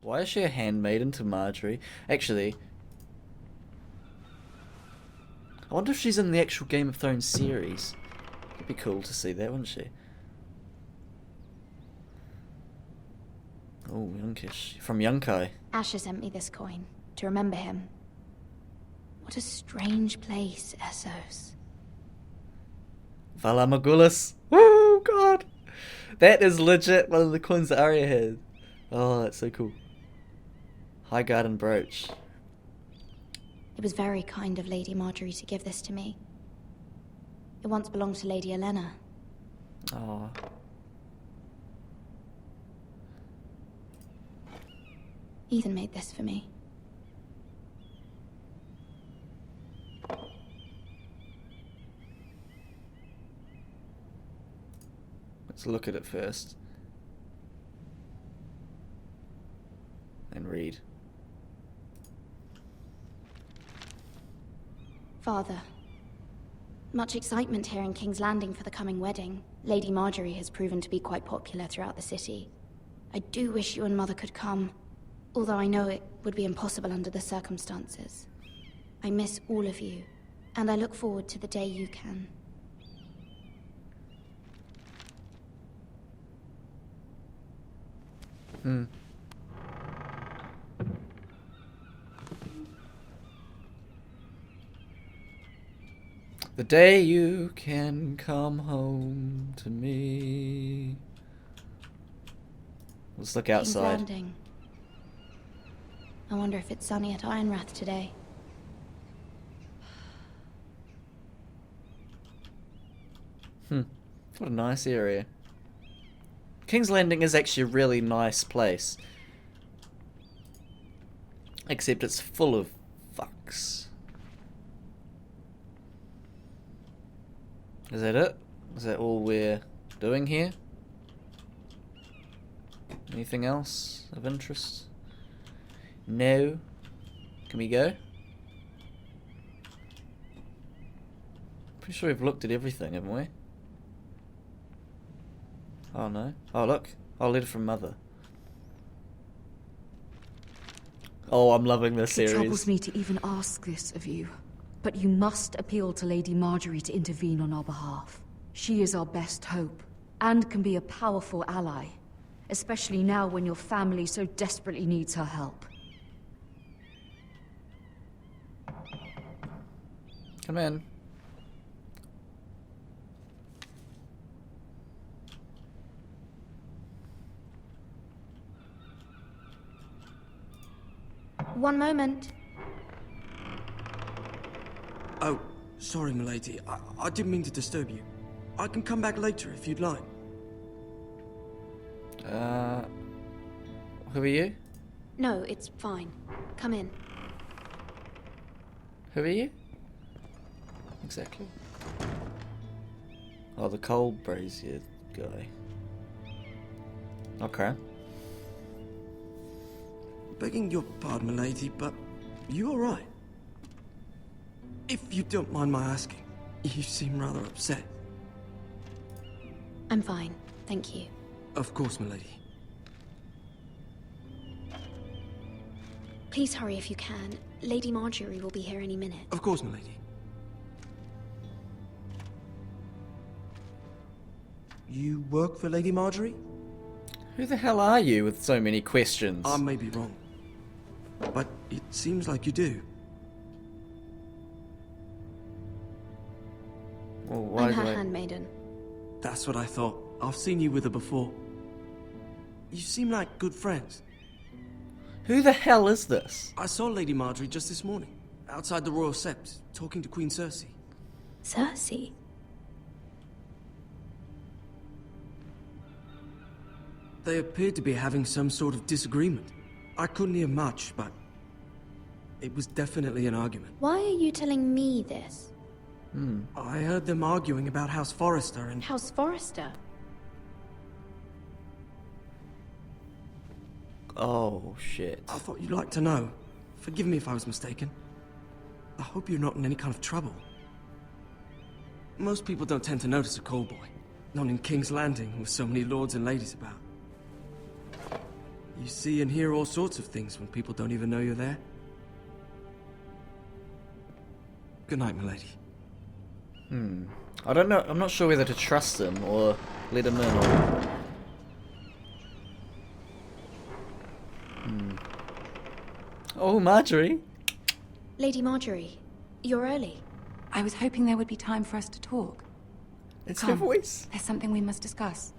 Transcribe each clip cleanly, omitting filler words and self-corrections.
Why is she a handmaiden to Marjorie? Actually, I wonder if she's in the actual Game of Thrones series. It'd be cool to see that, wouldn't she? Oh, Yunkish. From Yunkai. Asher sent me this coin to remember him. What a strange place, Essos. Valamagulis. Woo, God. That is legit one of the coins that Arya has. Oh, that's so cool. High Garden brooch. It was very kind of Lady Marjorie to give this to me. It once belonged to Lady Olenna. Oh. Ethan made this for me. Let's look at it first. And read. Father, much excitement here in King's Landing for the coming wedding. Lady Marjorie has proven to be quite popular throughout the city. I do wish you and Mother could come, although I know it would be impossible under the circumstances. I miss all of you, and I look forward to the day you can. The day you can come home to me. Let's look King's outside. Landing. I wonder if it's sunny at Ironrath today. What a nice area. King's Landing is actually a really nice place. Except it's full of fucks. Is that it? Is that all we're doing here? Anything else of interest? No. Can we go? Pretty sure we've looked at everything, haven't we? Oh no. Oh look. Oh, letter from Mother. Oh, I'm loving this series. It troubles me to even ask this of you, but you must appeal to Lady Marjorie to intervene on our behalf. She is our best hope, and can be a powerful ally, especially now when your family so desperately needs her help. Come in. One moment. Oh, sorry, milady. I didn't mean to disturb you. I can come back later if you'd like. Who are you? No, it's fine. Come in. Who are you? Exactly. Oh, the cold brazier guy. Okay. Begging your pardon, milady, but you alright? If you don't mind my asking, you seem rather upset. I'm fine, thank you. Of course, milady. Please hurry if you can. Lady Marjorie will be here any minute. Of course, milady. You work for Lady Marjorie? Who the hell are you with so many questions? I may be wrong, but it seems like you do. Well, why I'm do her I... handmaiden. That's what I thought. I've seen you with her before. You seem like good friends. Who the hell is this? I saw Lady Marjorie just this morning, outside the Royal Sept, talking to Queen Cercei. Cercei? They appeared to be having some sort of disagreement. I couldn't hear much, but it was definitely an argument. Why are you telling me this? I heard them arguing about House Forrester and... House Forrester? Oh, shit. I thought you'd like to know. Forgive me if I was mistaken. I hope you're not in any kind of trouble. Most people don't tend to notice a call boy. Not in King's Landing with so many lords and ladies about. You see and hear all sorts of things when people don't even know you're there. Good night, milady. I don't know. I'm not sure whether to trust him or let him in. Oh, Marjorie. Lady Marjorie, you're early. I was hoping there would be time for us to talk. It's her Come. voice. There's something we must discuss.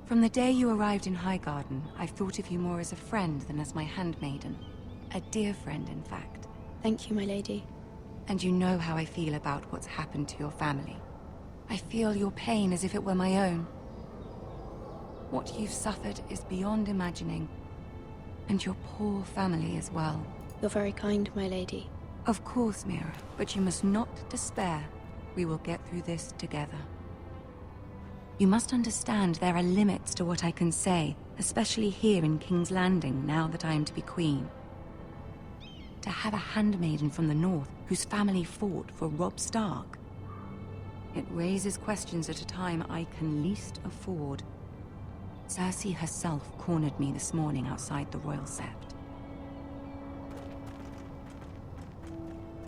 From the day you arrived in Highgarden, I've thought of you more as a friend than as my handmaiden. A dear friend, in fact. Thank you, my lady. And you know how I feel about what's happened to your family. I feel your pain as if it were my own. What you've suffered is beyond imagining. And your poor family as well. You're very kind, my lady. Of course, Mira, but you must not despair. We will get through this together. You must understand there are limits to what I can say, especially here in King's Landing, now that I am to be queen. To have a handmaiden from the north whose family fought for Robb Stark. It raises questions at a time I can least afford. Cercei herself cornered me this morning outside the Royal Sept.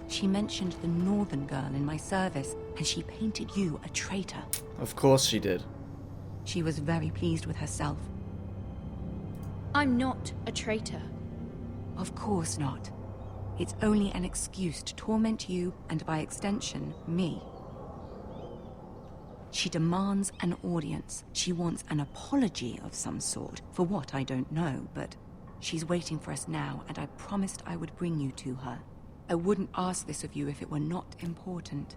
She mentioned the northern girl in my service, and she painted you a traitor. Of course she did. She was very pleased with herself. I'm not a traitor. Of course not. It's only an excuse to torment you, and by extension, me. She demands an audience. She wants an apology of some sort, for what I don't know, but she's waiting for us now, and I promised I would bring you to her. I wouldn't ask this of you if it were not important.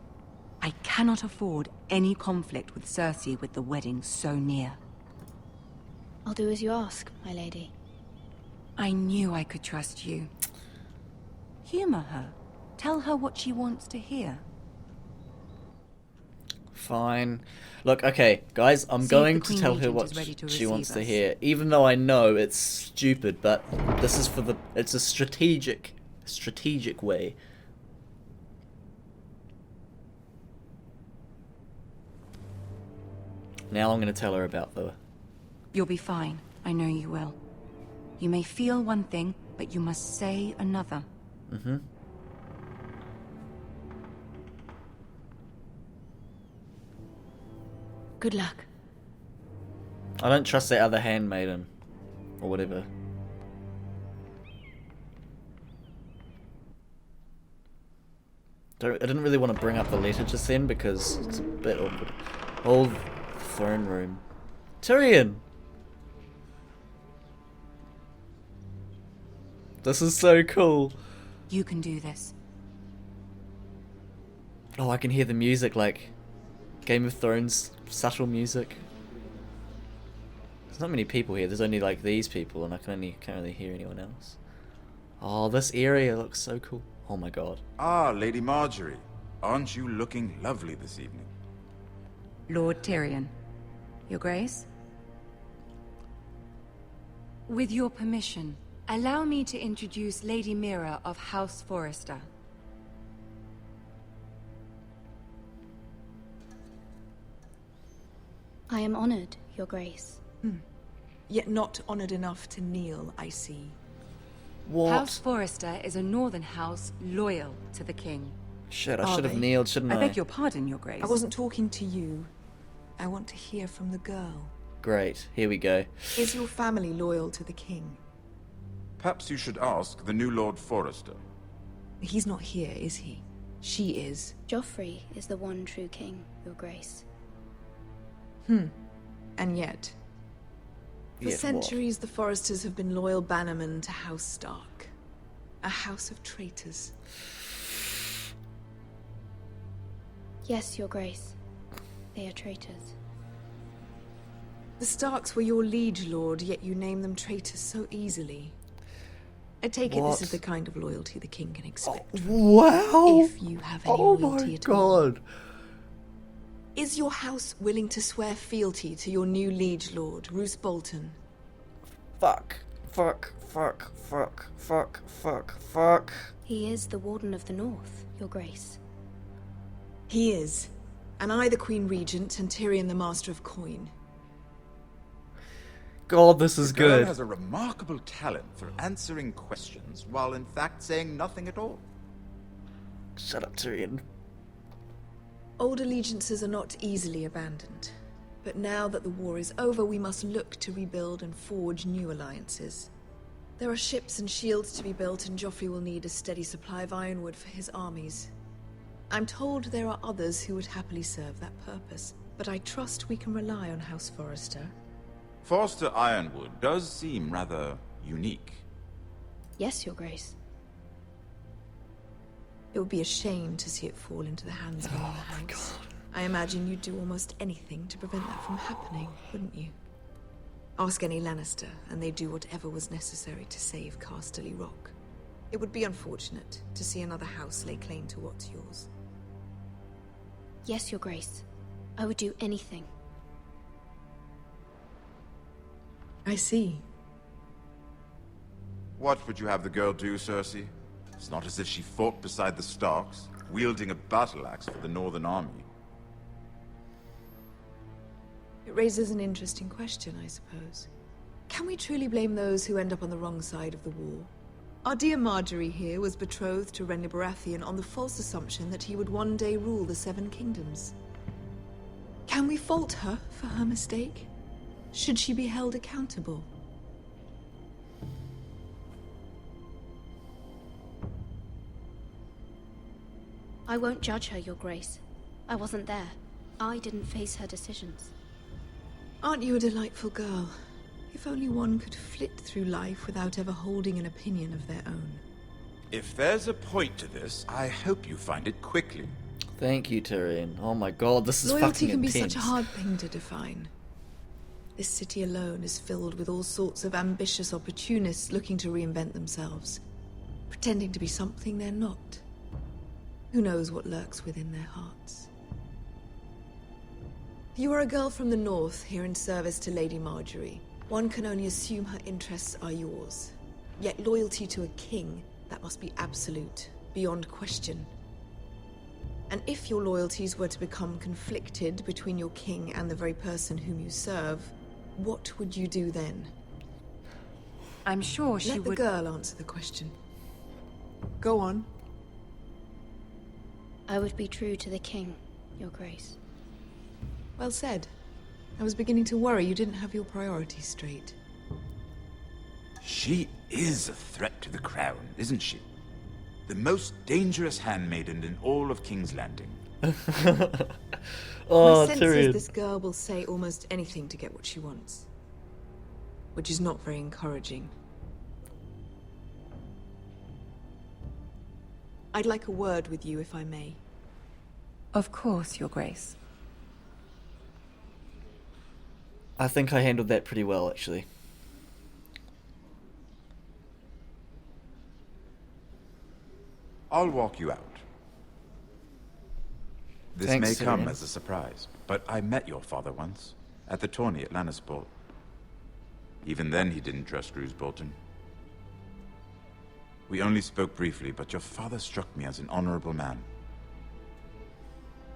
I cannot afford any conflict with Cercei with the wedding so near. I'll do as you ask, my lady. I knew I could trust you. Humor her. Tell her what she wants to hear. Fine. Look, okay, guys, I'm See if going the to Queen tell her Regent what is ready to she wants to receive us. hear, even though I know it's stupid, but this is for the, it's a strategic way. Now I'm going to tell her about the... You'll be fine. I know you will. You may feel one thing, but you must say another. Mm-hmm. Good luck. I don't trust that other handmaiden. Or whatever. I didn't really want to bring up the letter just then because it's a bit awkward. Oh, the throne room. Tyrion! This is so cool. You can do this. Oh, I can hear the music like Game of Thrones subtle music. There's not many people here. There's only like these people, and I can't really hear anyone else. Oh, this area looks so cool. Oh my god. Ah, Lady Marjorie. Aren't you looking lovely this evening? Lord Tyrion. Your Grace? With your permission, allow me to introduce Lady Mira of House Forrester. I am honored, Your Grace. Yet not honored enough to kneel, I see. What? House Forrester is a northern house loyal to the king. Shit, I Are should have they? kneeled, shouldn't I? I beg your pardon, Your Grace. I wasn't talking to you. I want to hear from the girl. Great, here we go. Is your family loyal to the king? Perhaps you should ask the new Lord Forrester. He's not here, is he? She is. Joffrey is the one true king, Your Grace. And yet, for Yet what? centuries the Forresters have been loyal bannermen to House Stark. A house of traitors. Yes, Your Grace. They are traitors. The Starks were your liege lord, yet you name them traitors so easily. I take it What? this is the kind of loyalty the king can expect. Wow! If you have any Oh loyalty my at all. god! Is your house willing to swear fealty to your new liege lord, Roose Bolton? Fuck. Fuck. Fuck. Fuck. Fuck. Fuck. Fuck. He is the Warden of the North, Your Grace. He is. And I the Queen Regent, and Tyrion the Master of Coin. God, this is The girl good. has a remarkable talent for answering questions while in fact saying nothing at all. Shut up, Tyrion. Old allegiances are not easily abandoned. But now that the war is over, we must look to rebuild and forge new alliances. There are ships and shields to be built, and Joffrey will need a steady supply of ironwood for his armies. I'm told there are others who would happily serve that purpose, but I trust we can rely on House Forrester. Forster Ironwood does seem rather unique. Yes, Your Grace. It would be a shame to see it fall into the hands of another house. I imagine you'd do almost anything to prevent that from happening, wouldn't you? Ask any Lannister, and they'd do whatever was necessary to save Casterly Rock. It would be unfortunate to see another house lay claim to what's yours. Yes, Your Grace. I would do anything. I see. What would you have the girl do, Cersei? It's not as if she fought beside the Starks, wielding a battle axe for the Northern Army. It raises an interesting question, I suppose. Can we truly blame those who end up on the wrong side of the war? Our dear Marjorie here was betrothed to Renly Baratheon on the false assumption that he would one day rule the Seven Kingdoms. Can we fault her for her mistake? Should she be held accountable? I won't judge her, Your Grace. I wasn't there. I didn't face her decisions. Aren't you a delightful girl? If only one could flit through life without ever holding an opinion of their own. If there's a point to this, I hope you find it quickly. Thank you, Tyrion. Oh my god, this is Loyalty fucking can be intense. such a hard thing to define. This city alone is filled with all sorts of ambitious opportunists looking to reinvent themselves, pretending to be something they're not. Who knows what lurks within their hearts? You are a girl from the north, here in service to Lady Marjorie. One can only assume her interests are yours. Yet loyalty to a king, that must be absolute, beyond question. And if your loyalties were to become conflicted between your king and the very person whom you serve, what would you do then? I'm sure she Let the would... girl answer the question. Go on. I would be true to the king, Your Grace. Well said. I was beginning to worry you didn't have your priorities straight. She is a threat to the crown, isn't she? The most dangerous handmaiden in all of King's Landing. Oh, My sense is Tyrion. this girl will say almost anything to get what she wants. Which is not very encouraging. I'd like a word with you, if I may. Of course, Your Grace. I think I handled that pretty well, actually. I'll walk you out. This Thanks, may come Tyrion. as a surprise, but I met your father once, at the tourney at Lannisport. Even then he didn't trust Roose Bolton. We only spoke briefly, but your father struck me as an honorable man.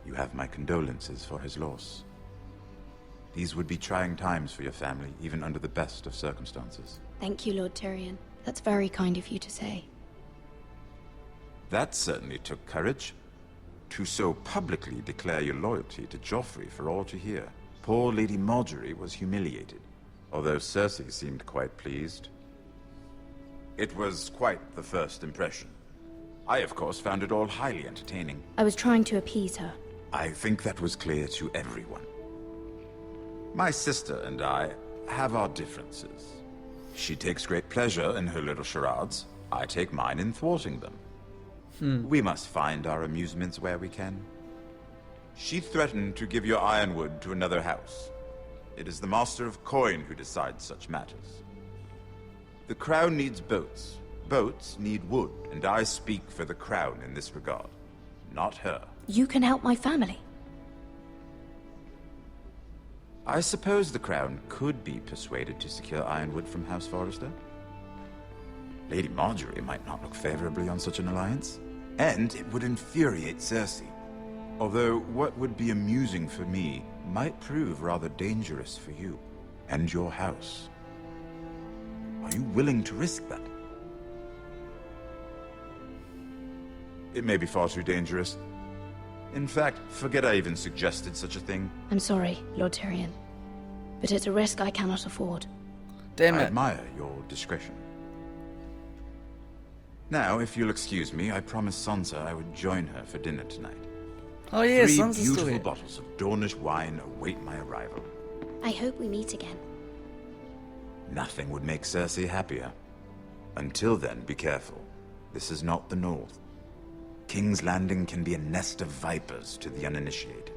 You have my condolences for his loss. These would be trying times for your family, even under the best of circumstances. Thank you, Lord Tyrion. That's very kind of you to say. That certainly took courage. To so publicly declare your loyalty to Joffrey for all to hear. Poor Lady Marjorie was humiliated, although Cersei seemed quite pleased. It was quite the first impression. I, of course, found it all highly entertaining. I was trying to appease her. I think that was clear to everyone. My sister and I have our differences. She takes great pleasure in her little charades. I take mine in thwarting them. We must find our amusements where we can. She threatened to give your ironwood to another house. It is the Master of Coin who decides such matters. The Crown needs boats. Boats need wood, and I speak for the Crown in this regard, not her. You can help my family. I suppose the Crown could be persuaded to secure ironwood from House Forrester. Lady Marjorie might not look favorably on such an alliance, and it would infuriate Cersei. Although what would be amusing for me might prove rather dangerous for you and your house. Are you willing to risk that? It may be far too dangerous. In fact, forget I even suggested such a thing. I'm sorry, Lord Tyrion, but it's a risk I cannot afford. Damn I it. admire your discretion. Now, if you'll excuse me, I promised Sansa I would join her for dinner tonight. Oh yeah, 3 Sansa's still beautiful here. bottles of Dornish wine await my arrival. I hope we meet again. Nothing would make Cersei happier. Until then, be careful. This is not the North. King's Landing can be a nest of vipers to the uninitiated.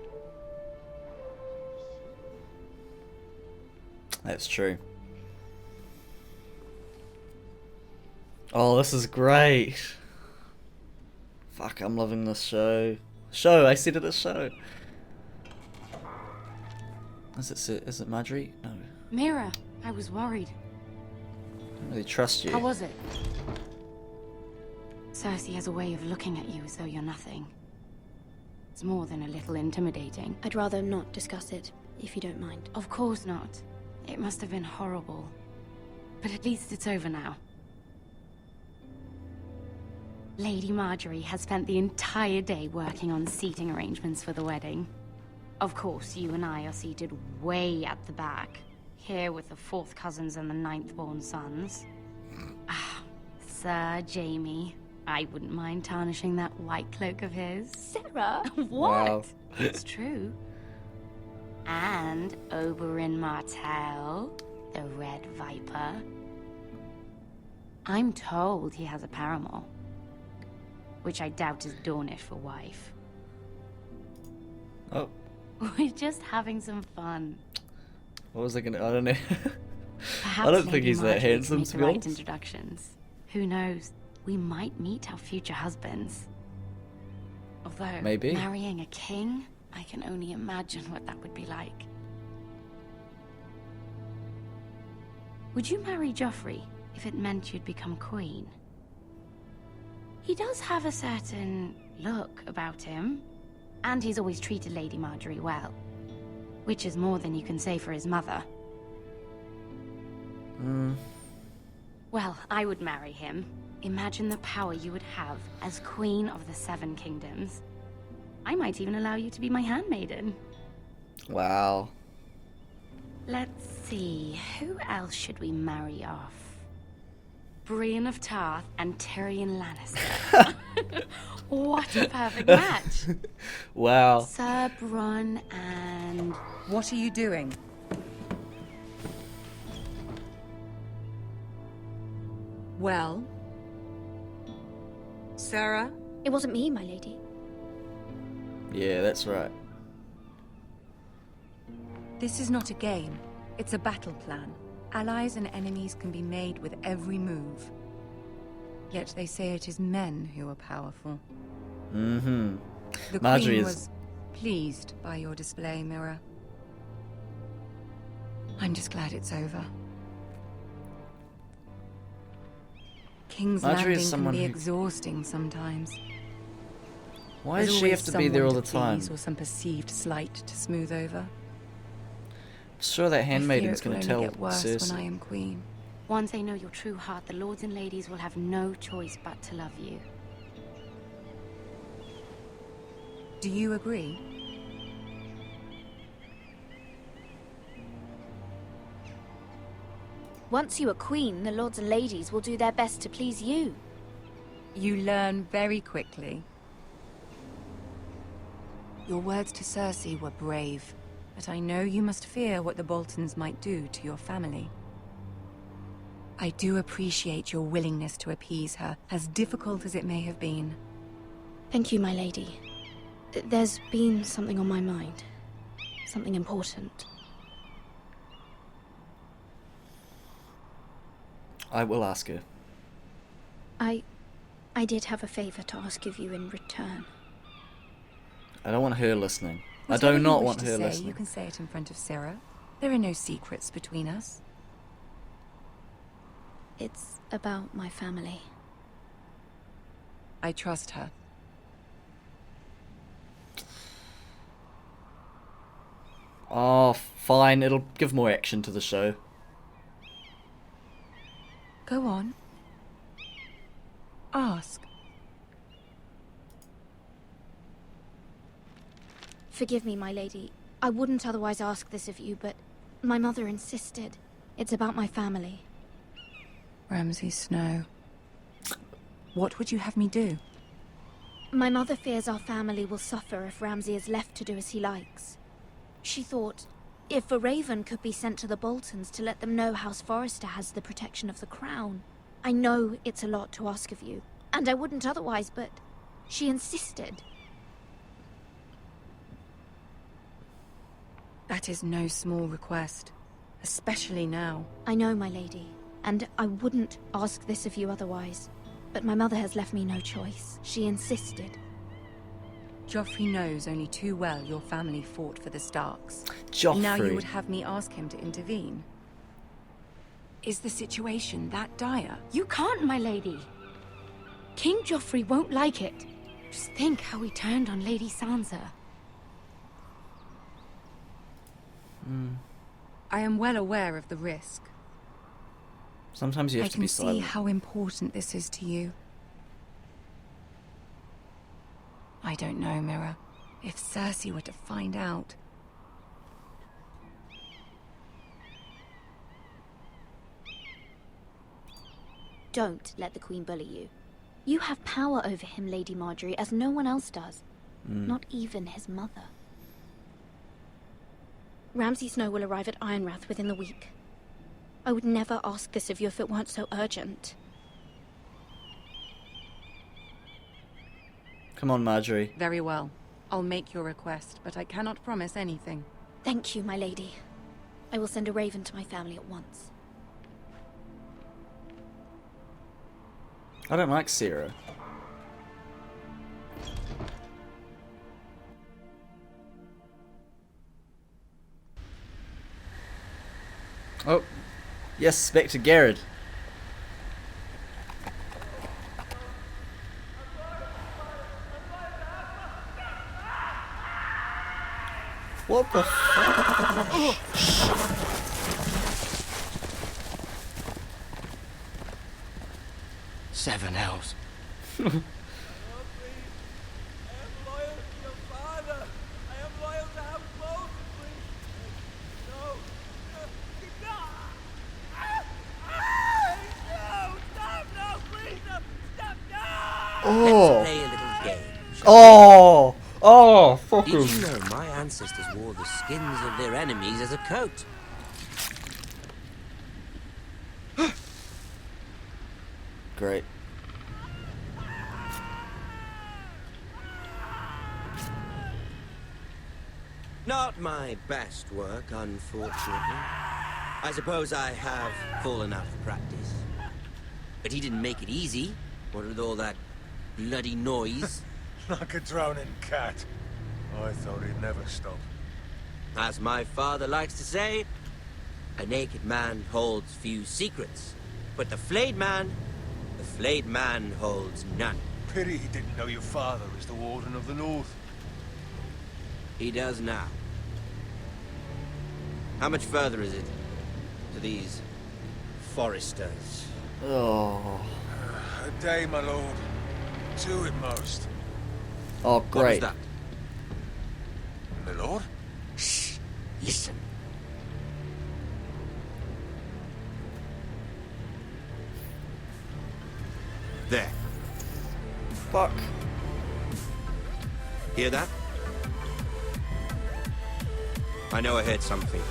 That's true. Oh, this is great. Fuck, I'm loving this show. I said it, a show. Is it Marjorie? No. Mira, I was worried. I don't really trust you. How was it? Cersei has a way of looking at you as though you're nothing. It's more than a little intimidating. I'd rather not discuss it, if you don't mind. Of course not. It must have been horrible. But at least it's over now. Lady Marjorie has spent the entire day working on seating arrangements for the wedding. Of course, you and I are seated way at the back, here with the 4th cousins and the 9th-born sons. Ah, Sir Jaime. I wouldn't mind tarnishing that white cloak of his. Sarah! What? Wow. It's true. And Oberyn Martell, the Red Viper. I'm told he has a paramour, which I doubt is Dornish for wife. Oh, We're just having some fun. what was I gonna? I don't know. Perhaps I don't think Lady he's that Marjorie can handsome, make to the be right honest. introductions. Who knows? We might meet our future husbands. Although, Maybe. marrying a king, I can only imagine what that would be like. Would you marry Joffrey if it meant you'd become queen? He does have a certain look about him, and he's always treated Lady Marjorie well, which is more than you can say for his mother. Well, I would marry him. Imagine the power you would have as Queen of the 7 Kingdoms. I might even allow you to be my handmaiden. Wow. Let's see, who else should we marry off? Brienne of Tarth and Tyrion Lannister. What a perfect match. Wow. Sir Bronn and... What are you doing? Well? Sarah? It wasn't me, my lady. Yeah, that's right. This is not a game. It's a battle plan. Allies and enemies can be made with every move. Yet they say it is men who are powerful. Mm-hmm. The Marjorie Queen is- was pleased by your display, Mira. I'm just glad it's over. King's Marjorie is Landing can someone be who- exhausting sometimes. Why There's does she always have to be there all the someone to time? please or some perceived slight to smooth over. I'm sure that I fear handmaiden's it will gonna only tell get worse when I Cersei. am queen. Once they know your true heart, the lords and ladies will have no choice but to love you. Do you agree? Once you are queen, the lords and ladies will do their best to please you. You learn very quickly. Your words to Cersei were brave, but I know you must fear what the Boltons might do to your family. I do appreciate your willingness to appease her, as difficult as it may have been. Thank you, my lady. There's been something on my mind. Something important. I will ask her. I did have a favor to ask of you in return. I don't want her listening. I Whatever do you not wish want to her say, listening. You can say it in front of Sarah. There are no secrets between us. It's about my family. I trust her. Oh, fine. It'll give more action to the show. Go on. Ask. Forgive me, my lady. I wouldn't otherwise ask this of you, but my mother insisted. It's about my family. Ramsay Snow. What would you have me do? My mother fears our family will suffer if Ramsay is left to do as he likes. She thought, if a raven could be sent to the Boltons to let them know House Forrester has the protection of the crown. I know it's a lot to ask of you, and I wouldn't otherwise, but she insisted. That is no small request, especially now. I know, my lady, and I wouldn't ask this of you otherwise. But my mother has left me no choice. She insisted. Joffrey knows only too well your family fought for the Starks. Joffrey. Now you would have me ask him to intervene. Is the situation that dire? You can't, my lady. King Joffrey won't like it. Just think how he turned on Lady Sansa. I am well aware of the risk. Sometimes you have to be I can see silent. how important this is to you. I don't know, Mira. If Cersei were to find out... Don't let the Queen bully you. You have power over him, Lady Marjorie, as no one else does. Not even his mother. Ramsay Snow will arrive at Ironrath within the week. I would never ask this of you if it weren't so urgent. Come on, Marjorie. Very well. I'll make your request, but I cannot promise anything. Thank you, my lady. I will send a raven to my family at once. I don't like Zero. Oh. Yes, Spectre Garrett. What the fuck? 7 elves. Oh. Play a little game. Oh. Oh. Fuck Did him. you know my ancestors wore the skins of their enemies as a coat? Great. Not my best work, unfortunately. I suppose I have fallen out of practice. But he didn't make it easy, what with all that bloody noise. Like a drowning cat. I thought he'd never stop. As my father likes to say, a naked man holds few secrets. But the flayed man holds none. Pity he didn't know your father is the Warden of the North. He does now. How much further is it to these foresters? Oh. A day, my lord. 2 at most. Oh, What was great. that? My lord? Shh! Listen. There. Fuck. Hear that? I know I heard something.